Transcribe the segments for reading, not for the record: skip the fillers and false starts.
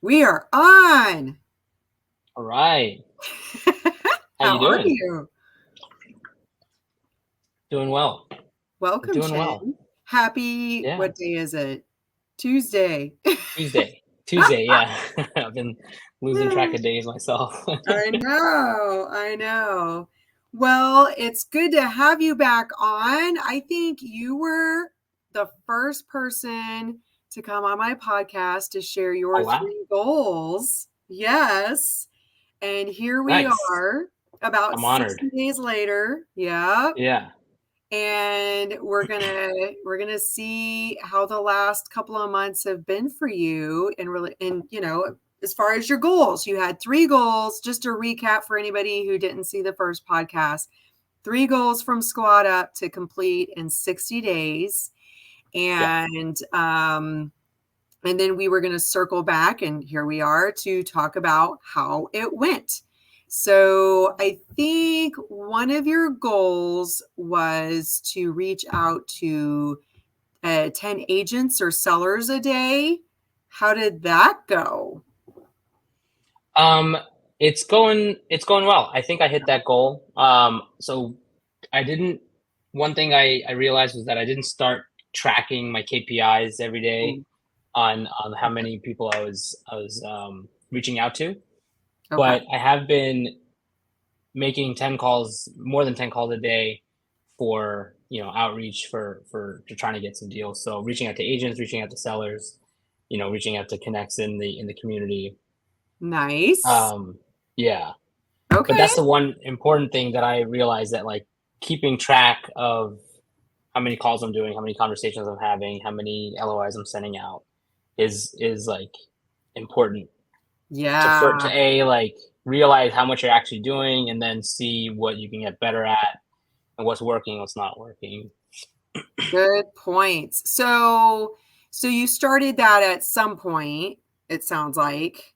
We are on. All right. How How you are doing? you? Doing well. Welcome, Doing well. Chin. Happy, Yeah. what day is it? Tuesday. Tuesday. Tuesday, yeah. I've been losing track of days myself. I know. I know. Well, it's good to have you back on. I think you were the first person to come on my podcast to share Oh your wow. 3 goals. Yes. And here we Nice. are about I'm honored. 60 days later. Yeah. Yeah. And we're gonna see how the last couple of months have been for you, and really, and as far as your goals, you had 3 goals. Just to recap for anybody who didn't see the first podcast, 3 goals from SquadUp to complete in 60 days, Yeah. and then we were going to circle back, and here we are to talk about how it went. So I think one of your goals was to reach out to 10 agents or sellers a day. How did that go? Um it's going well. I think I hit that goal. So I didn't one thing I realized was that I didn't start tracking my KPIs every day Mm, on how many people I was reaching out to. okay. But I have been making 10 calls, more than 10 calls a day for, outreach for to trying to get some deals. So reaching out to agents, reaching out to sellers, reaching out to connects in the community. Nice. Um, yeah. But Okay. that's the one important thing that I realized, that like keeping track of how many calls I'm doing, how many conversations I'm having, how many LOIs I'm sending out is like important to Yeah. like realize how much you're actually doing, and then see what you can get better at and what's working, what's not working. Good points. So you started that at some point, it sounds like.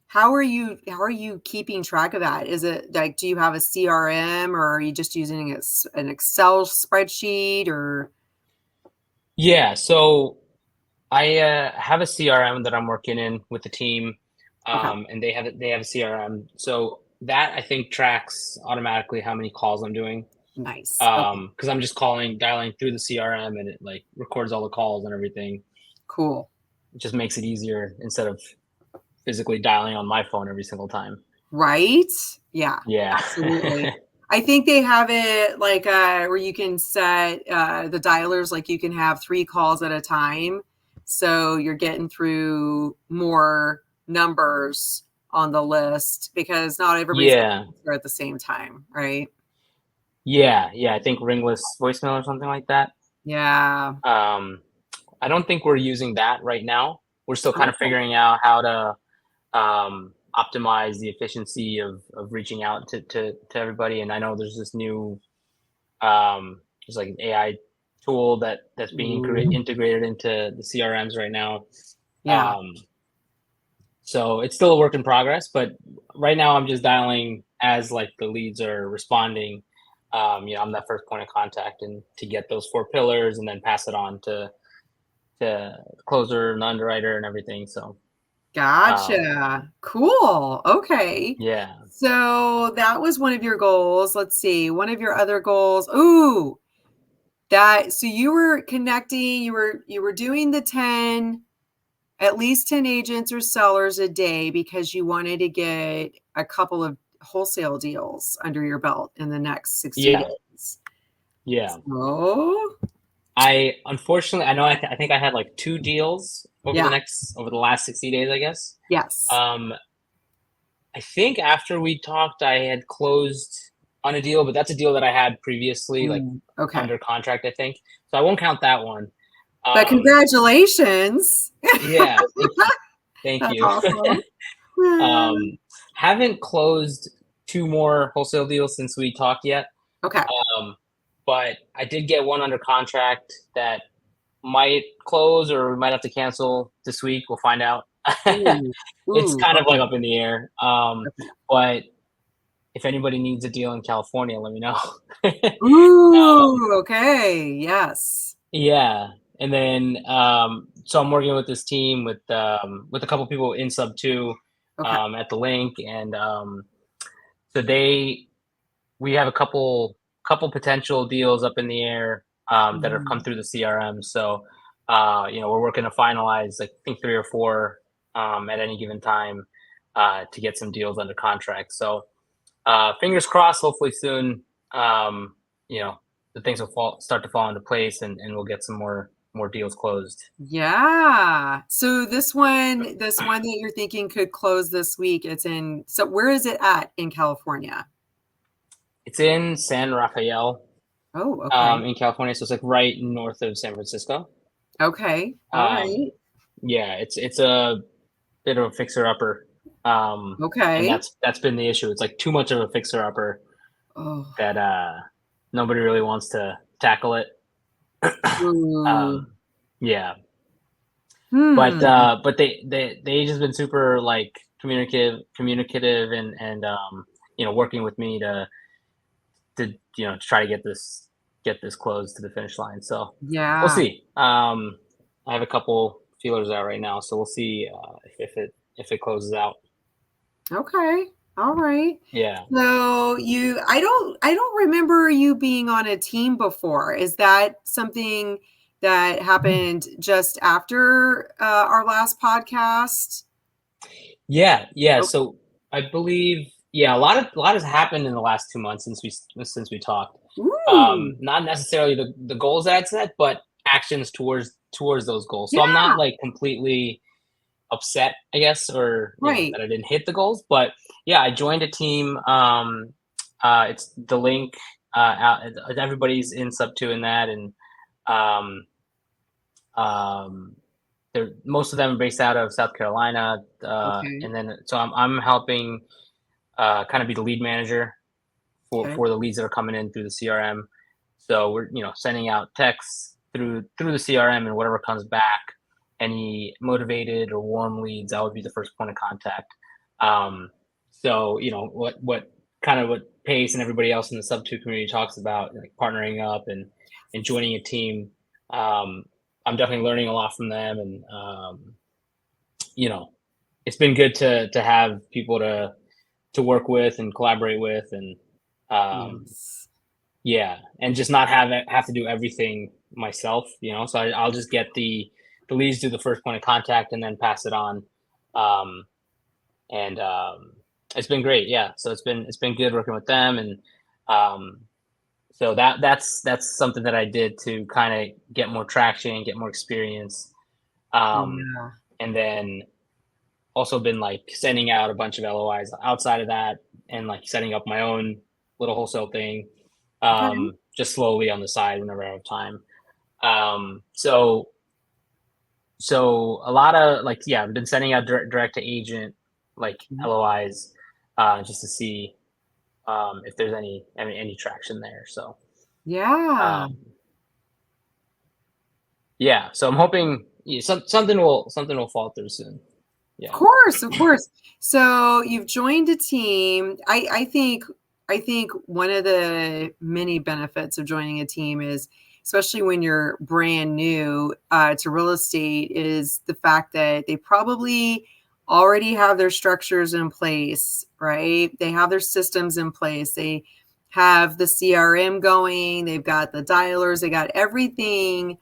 How are you keeping track of that? Is it like, do you have a CRM, or are you just using an Excel spreadsheet, or Yeah, so I have a CRM that I'm working in with the team, okay, and they have a CRM. So that I think tracks automatically how many calls I'm doing, nice. Okay, because I'm just dialing through the CRM, and it like records all the calls and everything. cool. It just makes it easier instead of physically dialing on my phone every single time. Right? Yeah, Yeah. absolutely. I think they have it like where you can set the dialers, like you can have 3 calls at a time. So you're getting through more numbers on the list because not everybody's going Yeah. to answer at the same time, right? Yeah. Yeah. I think ringless voicemail or something like that. Yeah. Um, I don't think we're using that right now. We're still kind of Okay. figuring out how to optimize the efficiency of reaching out to everybody. And I know there's this new there's like an AI tool that's being Ooh. integrated into the CRMs right now. Yeah. Um, so it's still a work in progress, but right now I'm just dialing as like the leads are responding. I'm that first point of contact, and to get those 4 pillars, and then pass it on to the closer and underwriter and everything. So um, Gotcha. Cool. Okay. yeah, So that was one of your goals. Let's see. One of your other goals. Ooh, that so you were connecting, you were doing the 10, at least 10 agents or sellers a day because you wanted to get a couple of wholesale deals under your belt in the next 60 yeah, days. yeah. Oh, I unfortunately, I know, I think I had like 2 deals yeah. over the last 60 days, I guess. Yes. Um, I think after we talked, I had closed on a deal, but that's a deal that I had previously, like Okay. under contract, I think. So I won't count that one. But Um, congratulations. yeah, thank you. Thank That's you. awesome. um, haven't closed 2 more wholesale deals since we talked yet. Okay. Um, but I did get one under contract that might close, or we might have to cancel this week. We'll find out. Ooh. It's Ooh, kind of like okay. up in the air. Okay. But if anybody needs a deal in California, let me know. Ooh, okay. Yes. Yeah. And then so I'm working with this team with a couple people in sub 2 Okay. at the link, and so we have a couple potential deals up in the air that have come Mhm. through the CRM. So we're working to finalize, like, I think 3 or 4 at any given time to get some deals under contract. So fingers crossed. Hopefully soon, um, you know, the things will start to fall into place, and we'll get some more deals closed. Yeah. So this one that you're thinking could close this week, so where is it at in California? It's in San Rafael, Oh, okay. in California, so it's like right north of San Francisco. Okay. All Um, right. yeah, it's a bit of a fixer upper, and Okay. that's been the issue. It's like too much of a fixer upper Oh. that nobody really wants to tackle it. Ooh. um, yeah, Hmm. but they just been super, like, communicative, and working with me to try to get this closed to the finish line. So we'll Yeah. see. I have a couple feelers out right now, so we'll see if it closes out. Okay. All right. Yeah. So I don't remember you being on a team before. Is that something that happened just after our last podcast? Yeah. Oh, So I believe, yeah, a lot has happened in the last 2 months since we talked. ooh. Not necessarily the goals that I'd set, but actions towards those goals. So I'm Yeah, not, like, completely upset, I guess, or right. that I didn't hit the goals. But yeah, I joined a team. It's the link. Everybody's in sub 2 in that, and um, um, most of them are based out of South Carolina, Okay. and then so I'm helping kind of be the lead manager Okay. for the leads that are coming in through the CRM. So we're sending out texts through the CRM, and whatever comes back, any motivated or warm leads, I would be the first point of contact. So what Pace and everybody else in the sub 2 community talks about, like partnering up and joining a team. Um, I'm definitely learning a lot from them, and you know, it's been good to have people to work with and collaborate with, and um, Yes. yeah, and just not have to do everything myself. So I'll just get the leads, do the first point of contact, and then pass it on. Um, and It's been great. Yeah, so it's been good working with them, and um, so that's something that I did to kind of get more traction, get more experience, um, Yeah. and then also been, like, sending out a bunch of LOIs outside of that, and, like, setting up my own little wholesale thing, Okay. just slowly on the side whenever I have time. So a lot of, like, yeah, I've been sending out direct to agent, like, Mhm. LOIs, just to see if there's any traction there. So Yeah. um, yeah, so I'm hoping, yeah, something will fall through soon. Of Yeah. course, of course. So you've joined a team. I think one of the many benefits of joining a team is, especially when you're brand new to real estate, is the fact that they probably already have their structures in place, right? They have their systems in place. They have the CRM going. They've got the dialers. They got everything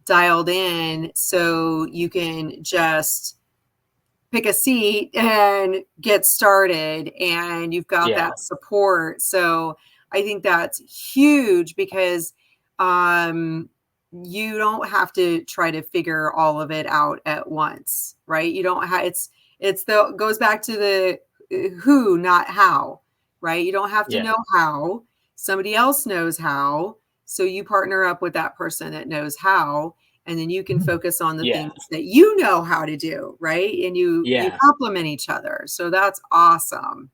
dialed in, so you can just pick a seat and get started, and you've got Yeah. that support. So I think that's huge because you don't have to try to figure all of it out at once, right? You don't have it's the goes back to the who, not how, right? You don't have to Yeah. know how. Somebody else knows how. So you partner up with that person that knows how, and then you can focus on the Yeah. things that you know how to do, right? And you Yeah. complement each other. So that's awesome.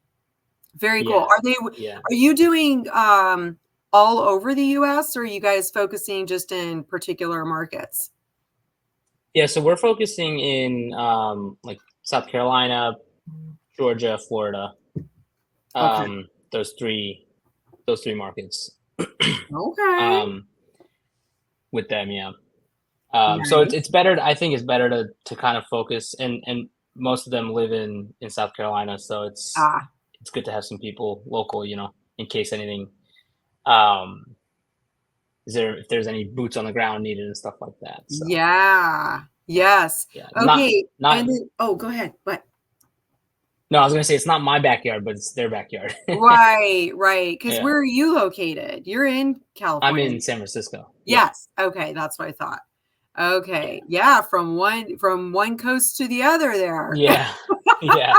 Very cool. Yeah. Are they Yeah. are you doing all over the US, or are you guys focusing just in particular markets? Yeah, so we're focusing in, like, South Carolina, Georgia, Florida. Okay. Those three markets. Okay. um, with them, yeah. So Nice. it's better. I think it's better to kind of focus, and most of them live in South Carolina, so Ah, it's good to have some people local, in case anything, um, if there's any boots on the ground needed and stuff like that. So yeah. Yes. yeah, Okay. not And then, oh, go ahead. What? no, I was gonna say it's not my backyard, but it's their backyard. Right, right. Because Yeah, where are you located? You're in I'm California. in San Francisco. Yeah, Yes. Okay, that's what I thought. yeah, Okay. Yeah, from one coast to the other there. yeah, yeah,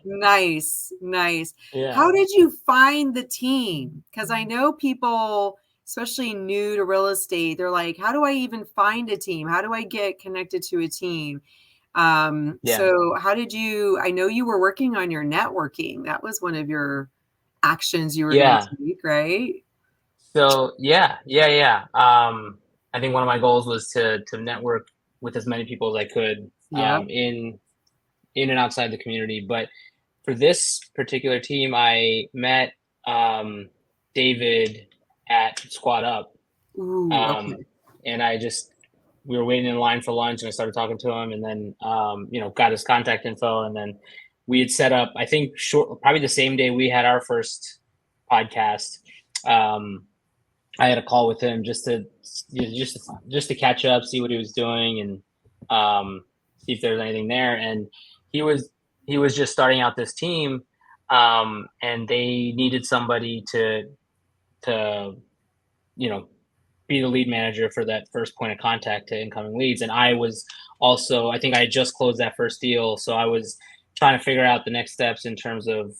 Nice, nice. yeah, How did you find the team? Because I know people, especially new to real estate, they're like, how do I even find a team? How do I get connected to a team? yeah, So how did you, I know you were working on your networking. That was one of your actions you were going yeah. to take, right? So yeah. I think one of my goals was to network with as many people as I could, Yep. in and outside the community. But for this particular team, I met um, David at SquadUp, Ooh, um, okay. and we were waiting in line for lunch, and I started talking to him, and then got his contact info, and then we had set up. I think probably the same day we had our first podcast. Um, I had a call with him just to catch up, see what he was doing, and see if there's anything there. And he was he was just starting out this team, and they needed somebody to you know be the lead manager for that first point of contact to incoming leads. And I think I had just closed that first deal, so I was trying to figure out the next steps in terms of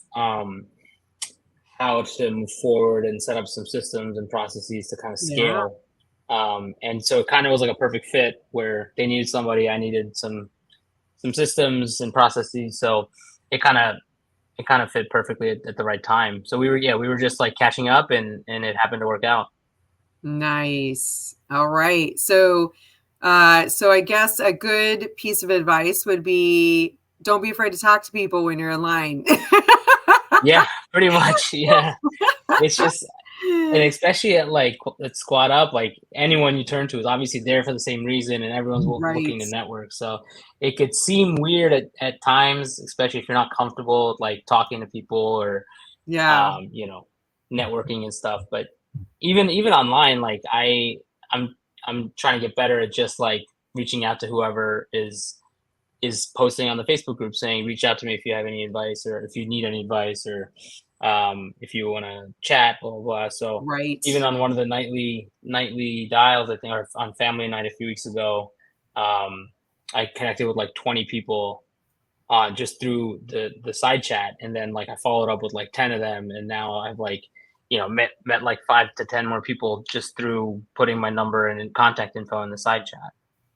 how to move forward and set up some systems and processes to kind of Yeah. scale. And so it kind of was like a perfect fit where they needed somebody, I needed some systems and processes. So it kind of it kind of fit perfectly at the right time. So we were just like catching up, and it happened to work out. Nice. All right. So I guess a good piece of advice would be don't be afraid to talk to people when you're in line. Yeah, pretty much. Yeah, it's just and especially at Squad Up, like anyone you turn to is obviously there for the same reason, and everyone's looking Right. to network. So it could seem weird at times, especially if you're not comfortable like talking to people or Yeah. um, you know, networking and stuff. But even online, like I'm trying to get better at just like reaching out to whoever is posting on the Facebook group saying, reach out to me if you have any advice or if you need any advice or if you want to chat, blah, blah, blah. So Right. even on one of the nightly dials, I think, or on family night a few weeks ago, um, I connected with like 20 people just through the side chat. And then like I followed up with like 10 of them. And now I've like, met like 5 to 10 more people just through putting my number and contact info in the side chat.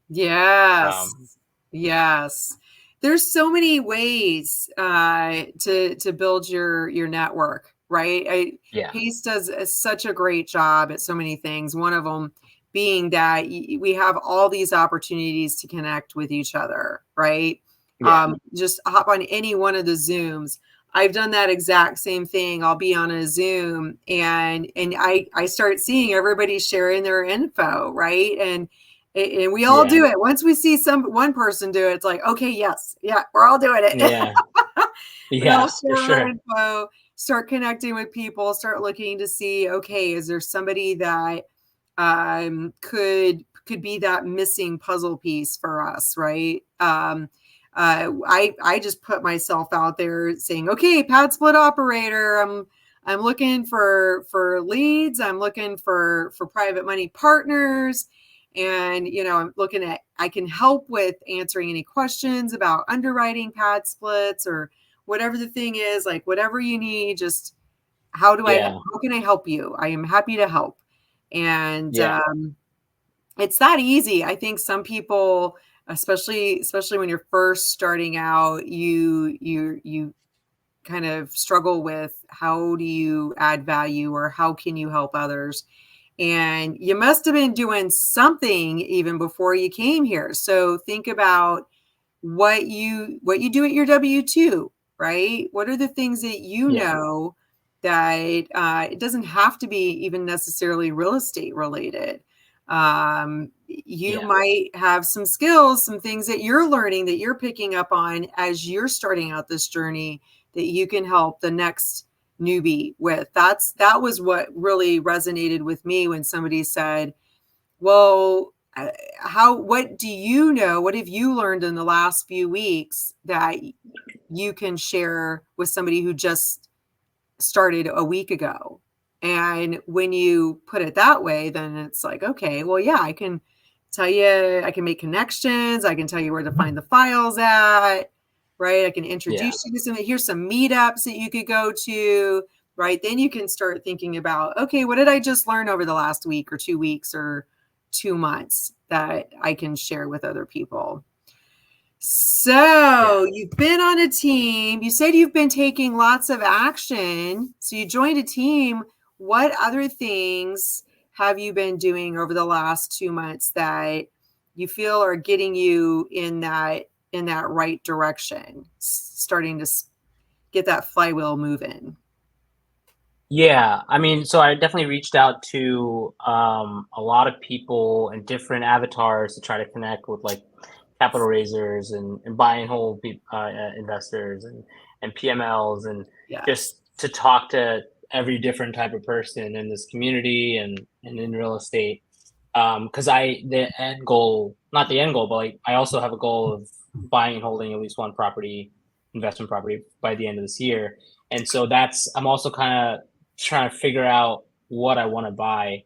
Yes. Um, Yes. There's so many ways to build your network, right? yeah. Pace does such a great job at so many things. One of them being that we have all these opportunities to connect with each other, right? Yeah. Just hop on any one of the Zooms. I've done that exact same thing. I'll be on a Zoom and I start seeing everybody sharing their info, right? And we all Yeah. do it. Once we see one person do it, it's like, okay, yes, yeah, we're all doing it. Yeah. We all Yeah, for share our sure. info, start connecting with people, start looking to see, okay, is there somebody that could be that missing puzzle piece for us, right? I just put myself out there saying, okay, pad split operator. I'm looking for leads. I'm looking for private money partners. And, I'm looking at, I can help with answering any questions about underwriting pad splits or whatever the thing is, like whatever you need, just Yeah. how can I help you? I am happy to help. And Yeah. it's that easy. I think some people, especially when you're first starting out, you kind of struggle with how do you add value or how can you help others? And you must have been doing something even before you came here. So think about what you do at your W-2, right? What are the things that Yeah. that it doesn't have to be even necessarily real estate related. You might have some skills, some things that you're learning, that you're picking up on as you're starting out this journey, that you can help the next newbie with. That was what really resonated with me when somebody said, well, what do you know? What have you learned in the last few weeks that you can share with somebody who just started a week ago? And when you put it that way, then it's like, okay, well, yeah, I can tell you, I can make connections. I can tell you where to find the files at, right? I can introduce you to some, here's some meetups that you could go to, right? Then you can start thinking about, okay, what did I just learn over the last week or 2 weeks or 2 months that I can share with other people? So you've been on a team. You said you've been taking lots of action. So you joined a team. What other things have you been doing over the last 2 months that you feel are getting you in that right direction, starting to get that flywheel moving? Yeah, I mean, so I definitely reached out to a lot of people and different avatars to try to connect with like capital raisers and buy and hold investors and PMLs, and Yes. just to talk to every different type of person in this community and in real estate. Because the end goal, not the end goal, but like I also have a goal of buying and holding at least one investment property by the end of this year. And so I'm also kind of trying to figure out what I want to buy.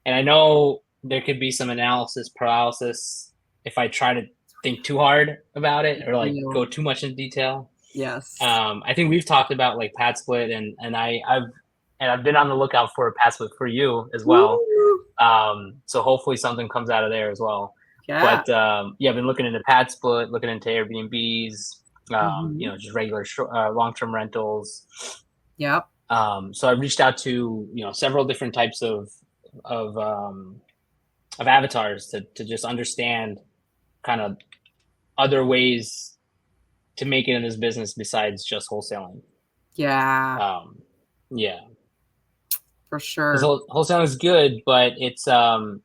And I know there could be some analysis paralysis if I try to think too hard about it or like go too much in detail. Yes. I think we've talked about like pad split, and I've been on the lookout for a pad split for you as well. So hopefully something comes out of there as well. Yeah. But yeah, I've been looking into pad split, looking into Airbnbs, just regular long-term rentals. Yep. So I reached out to several different types of avatars to just understand kind of other ways to make it in this business besides just wholesaling. Yeah. Yeah, For sure. because wholesaling is good, but it's still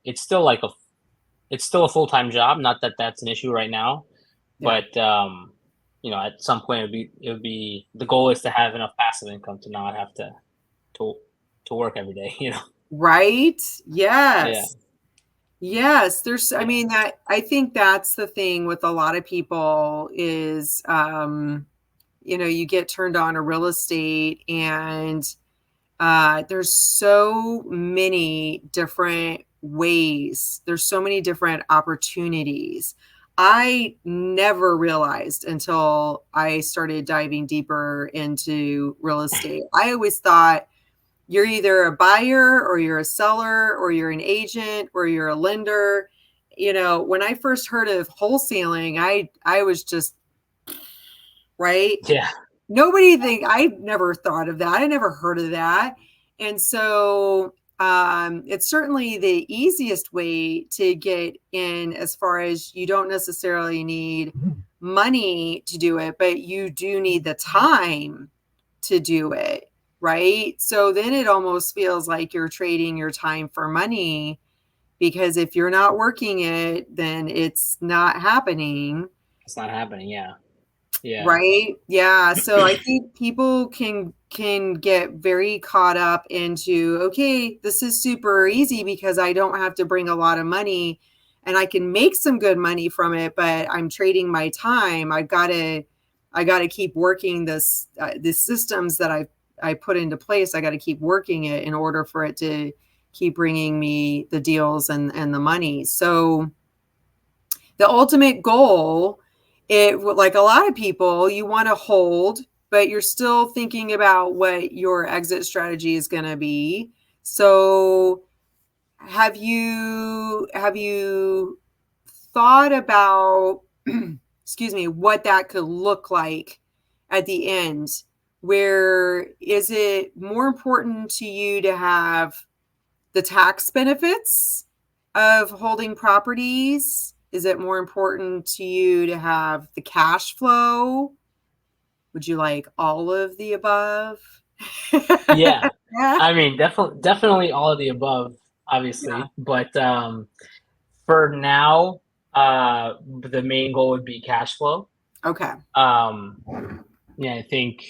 it's still a full-time job. Not that that's an issue right now, but at some point it would be the goal is to have enough passive income to not have to work every day. Right? Yes. Yeah. Yes, I mean, that I think that's the thing with a lot of people is you get turned on to real estate, and there's so many different ways. There's so many different opportunities. I never realized until I started diving deeper into real estate. I always thought you're either a buyer or you're a seller or you're an agent or you're a lender. When I first heard of wholesaling, I was just, right? Yeah. I never thought of that. I never heard of that. And so it's certainly the easiest way to get in, as far as you don't necessarily need money to do it, but you do need the time to do it, right? So then it almost feels like you're trading your time for money, because if you're not working it, then it's not happening. It's not happening. Yeah. Yeah. Right. Yeah. So I think people can get very caught up into, okay, this is super easy because I don't have to bring a lot of money and I can make some good money from it, but I'm trading my time. I got to keep working the systems that I put into place. I got to keep working it in order for it to keep bringing me the deals and the money. So the ultimate goal, like a lot of people, you want to hold, but you're still thinking about what your exit strategy is going to be. So have you thought about excuse me, what that could look like at the end? Where is it more important to you to have the tax benefits of holding properties? Is it more important to you to have the cash flow? Would you like all of the above? Yeah. I mean, definitely all of the above. obviously. Yeah. But for now, the main goal would be cash flow. Okay. Um, yeah, I think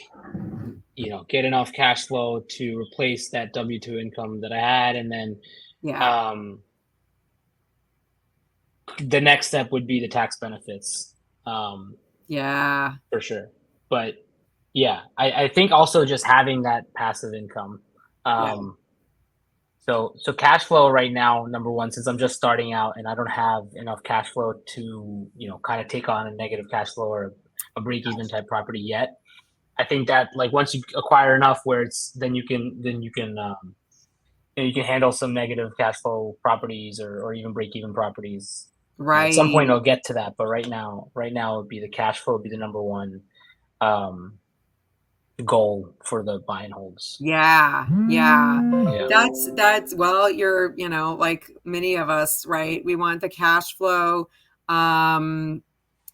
get enough cash flow to replace that W-2 income that I had, and then Yeah. um, the next step would be the tax benefits, Yeah. for sure. But yeah, I think also just having that passive income. Yeah. So cash flow right now, number one, since I'm just starting out and I don't have enough cash flow to kind of take on a negative cash flow or a break even type property yet. I think that like once you acquire enough where it's then you can handle some negative cash flow properties or even break even properties. At some point Right. I'll get to that, but right now would be the cash flow would be the number one um, goal for the buy and holds. Yeah. Yeah. Yeah, That's well, you're, like many of us, right? We want the cash flow. Um,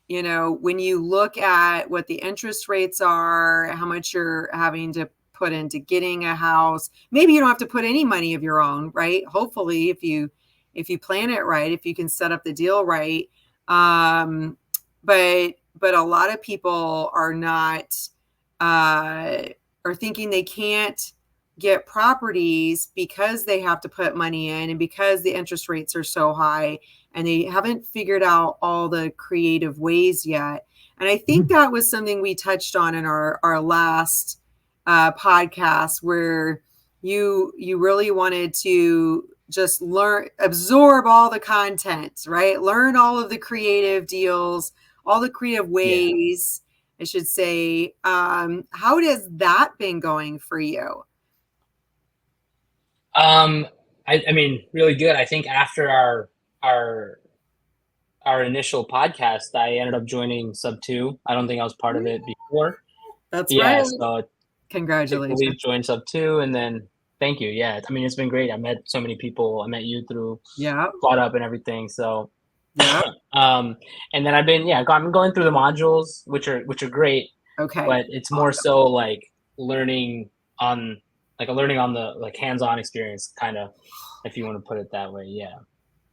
when you look at what the interest rates are, how much you're having to put into getting a house, maybe you don't have to put any money of your own, right? Hopefully, if you plan it right, if you can set up the deal right. Um, but a lot of people are not uh, are thinking they can't get properties because they have to put money in and because the interest rates are so high and they haven't figured out all the creative ways yet. And I think that was something we touched on in our last podcast, where you really wanted to just absorb all the content, right? Learn all of the creative deals, all the creative yeah. ways, I should say. How has that been going for you? Um, I mean, really good. I think after our our initial podcast, I ended up joining Sub Two. I don't think I was part of it before. That's right. Yeah, so I took the Congratulations. leap, joined Sub Two, and then thank you. Yeah, I mean, it's been great. I met so many people. I met you through Yeah. SquadUp and everything. So, Yeah. um, and then I'm going through the modules, which are great, Okay. but it's more Awesome. so like learning on learning on the like hands-on experience, kind of, if you want to put it that way. Yeah.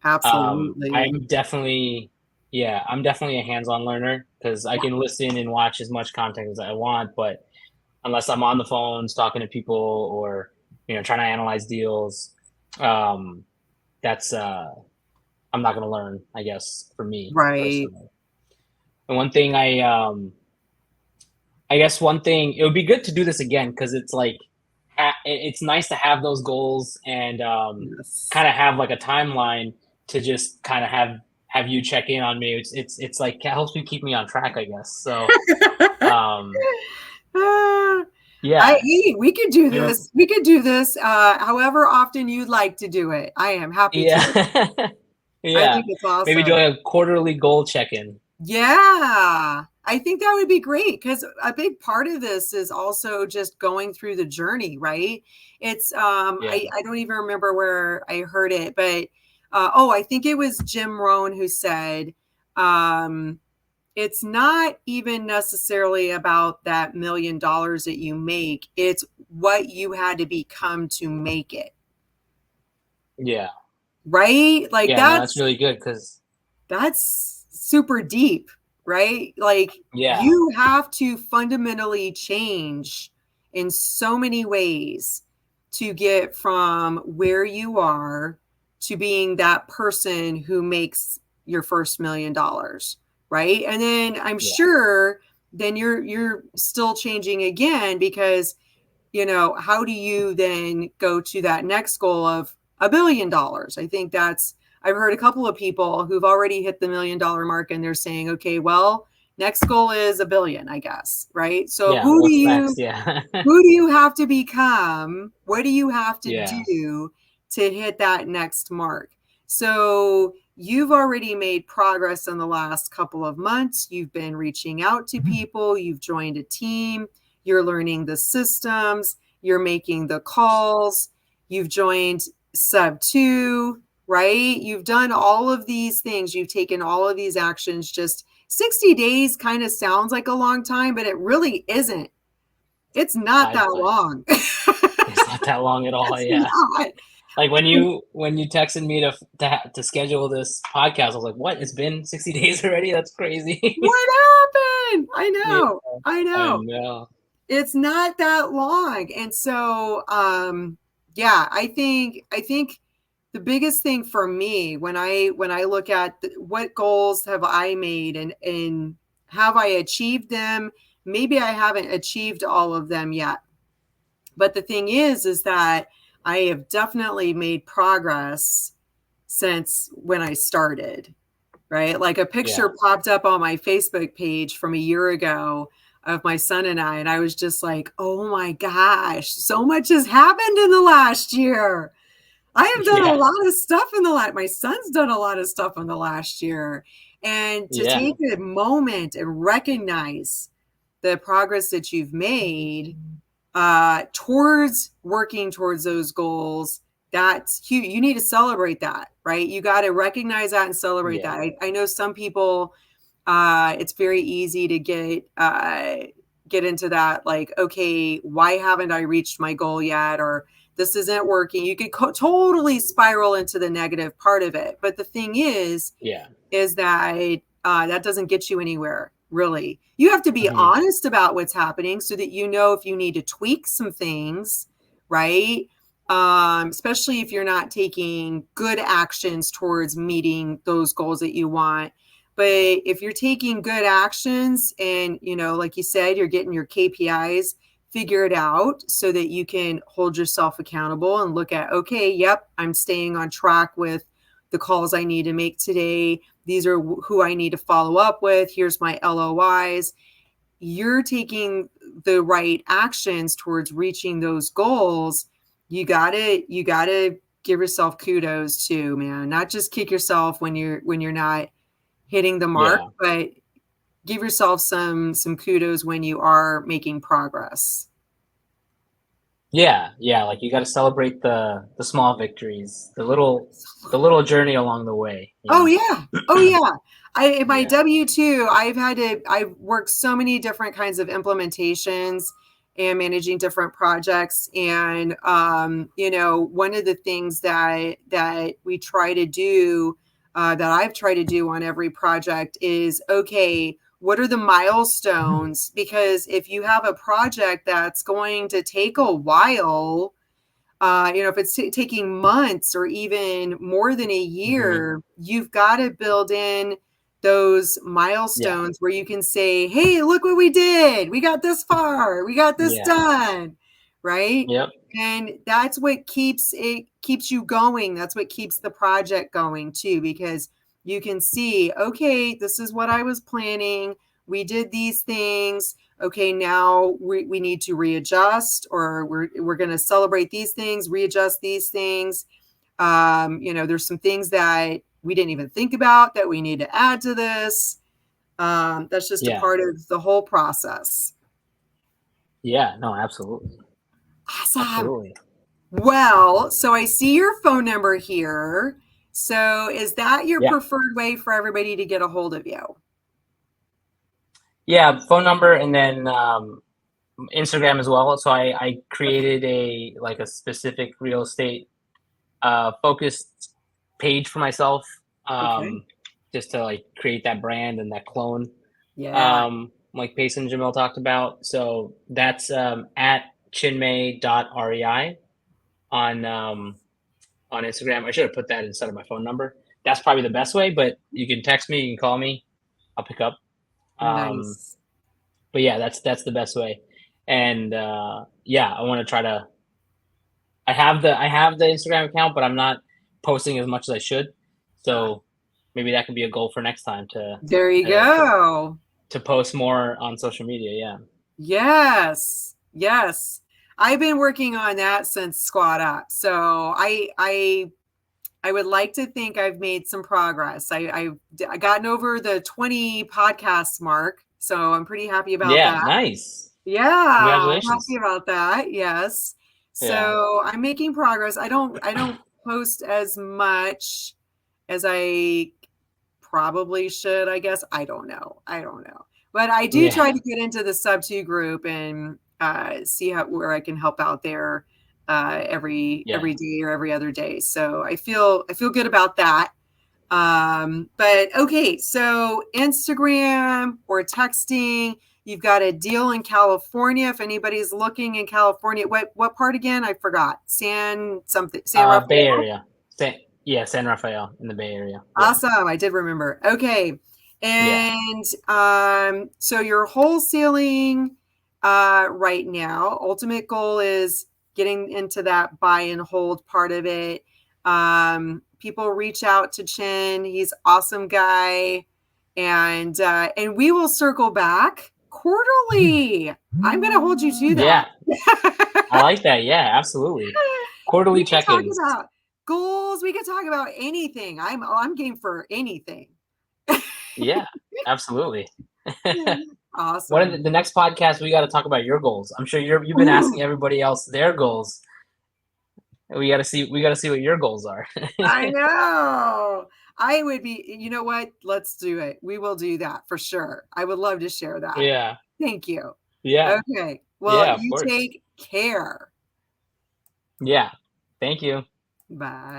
Absolutely. I'm definitely, yeah, I'm definitely a hands-on learner because I can listen and watch as much content as I want, but unless I'm on the phones talking to people or trying to analyze deals, um, that's I'm not gonna learn, I guess, for me Right. personally. And one thing I guess one thing it would be good to do this again because it's like it's nice to have those goals and Yes. kind of have like a timeline to just kind of have you check in on me. It's like it helps me keep me on track, I guess. So um, Ah, yeah, we could do you know, this. We could do this however often you'd like to do it. I am happy to. yeah, I yeah. think it's Maybe awesome. doing a quarterly goal check in. Yeah. I think that would be great because a big part of this is also just going through the journey, right? It's Yeah, I don't even remember where I heard it, but I think it was Jim Rohn who said um it's not even necessarily about that $1 million that you make. It's what you had to become to make it. yeah, Right? Like yeah. No, that's really good because that's super deep, right? Like yeah, you have to fundamentally change in so many ways to get from where you are to being that person who makes your first $1 million, right? And then I'm yeah, sure then you're still changing again because how do you then go to that next goal of $1 billion? I think I've heard a couple of people who've already hit the $1 million mark and they're saying, okay, well, next goal is a billion, I guess, right? So yeah. What's next? Yeah, who do you have to become? What do you have to yeah, do to hit that next mark? So you've already made progress in the last couple of months. You've been reaching out to people, you've joined a team, you're learning the systems, you're making the calls, you've joined sub two, right? You've done all of these things, you've taken all of these actions. Just 60 days kind of sounds like a long time, but it really isn't. It's not that I long. it's not that long at all. It's Yeah, not. Like when you texted me to schedule this podcast, I was like, "What? It's been 60 days already? That's crazy." What happened? I Yeah, know. I I know. know. It's not that long. And so yeah, I think the biggest thing for me when I look at what goals have I made and have I achieved them? Maybe I haven't achieved all of them yet. But the thing is that I have definitely made progress since when I started, right? Like a Yeah, picture popped up on my Facebook page from a year ago of my son and I was just like, oh my gosh, so much has happened in the last year. I have done a yeah, lot of stuff in the last, my son's done a lot of stuff in the last year. And to yeah, take a moment and recognize the progress that you've made towards working towards those goals, that's huge. You need to celebrate that, right? You got to recognize that and celebrate yeah, that. I know some people, it's very easy to get into that, like, okay, why haven't I reached my goal yet? Or this isn't working. You could totally spiral into the negative part of it. But the thing yeah. is that that doesn't get you anywhere, really. You have to be Hmm. honest about what's happening so that you know if you need to tweak some things, right? Especially if you're not taking good actions towards meeting those goals that you want. But if you're taking good actions and, like you said, you're getting your KPIs figured out so that you can hold yourself accountable and look at, okay, yep, I'm staying on track with the calls I need to make today. These are who I need to follow up with. Here's my LOIs. You're taking the right actions towards reaching those goals. You gotta give yourself kudos too, man. Not just kick yourself when you're not hitting the mark, Yeah, but give yourself some kudos when you are making progress. yeah, yeah. Like you got to celebrate the small victories, the little journey along the way. Oh yeah. Oh yeah. I in my Yeah, W-2, I've worked so many different kinds of implementations and managing different projects. And one of the things that we try to do, that I've tried to do on every project is, okay, what are the milestones? Because if you have a project that's going to take a while, if it's taking months or even more than a hmm, year, you've got to build in those yeah, milestones where you can say, hey, look what we did. We got this far. We got this yeah, done. Right. yep, And that's what keeps you going. That's what keeps the project going too, because you can see, okay, this is what I was planning. We did these things. Okay, now we need to readjust, or we're going to celebrate these things, readjust these things. There's some things that we didn't even think about that we need to add to this. That's just a yeah, part of the whole process. yeah. No, absolutely, Awesome. absolutely. Well, so I see your phone number here. So is that your Yeah, preferred way for everybody to get a hold of you? yeah. Phone number and then Instagram as well. So I Okay. created a specific real estate focused page for myself, Okay. um, just to like create that brand and that clone, Yeah. like Pace and Jamil talked about. So that's at chinmay.rei on Instagram. I should have put that instead of my phone number. That's probably the best way, but you can text me, you can call me, I'll pick up. Um, Nice. but yeah, that's the best way. And yeah, I want to try to. I have the Instagram account, but I'm not posting as much as I should. Uh, So maybe that could be a goal for next time there you to to, go. to post more on social media. Yeah. Yes. Yes. I've been working on that since SquadUp. So I would like to think I've made some progress. I gotten over the 20 podcast mark, so I'm pretty happy about Yeah. that. Nice. Yeah, I'm happy Congratulations. about that. Yes. Yeah. So I'm making progress. I don't post as much as I probably should, I guess. I don't know. I don't know. But I do try Yeah. to get into the sub two group and see where I can help out there. every Yeah. day or every other day. So I feel good about that. But okay, so Instagram or texting, you've got a deal in California. If anybody's looking in California, what part again? I forgot. San Bay Rafael. Area. San Rafael in the Bay Area. Yeah. Awesome. I did remember. Okay. Yeah. And so you're wholesaling right now. Ultimate goal is getting into that buy and hold part of it. People reach out to Chin. He's awesome guy. And we will circle back quarterly. I'm going to hold you to Yeah. that. I like that. Yeah, absolutely. Quarterly We can talk check-ins. about goals. We can talk about anything. I'm game for anything. Yeah, absolutely. One of Awesome. the next podcast we got to talk about your goals. I'm sure you've been asking Ooh, everybody else their goals. We got to see what your goals are. I know. I would be, you know what? Let's do it. We will do that for sure. I would love to share that. Yeah. Thank you. Yeah. Okay. Well, Yeah, of you course. take care. Yeah. Thank you. Bye.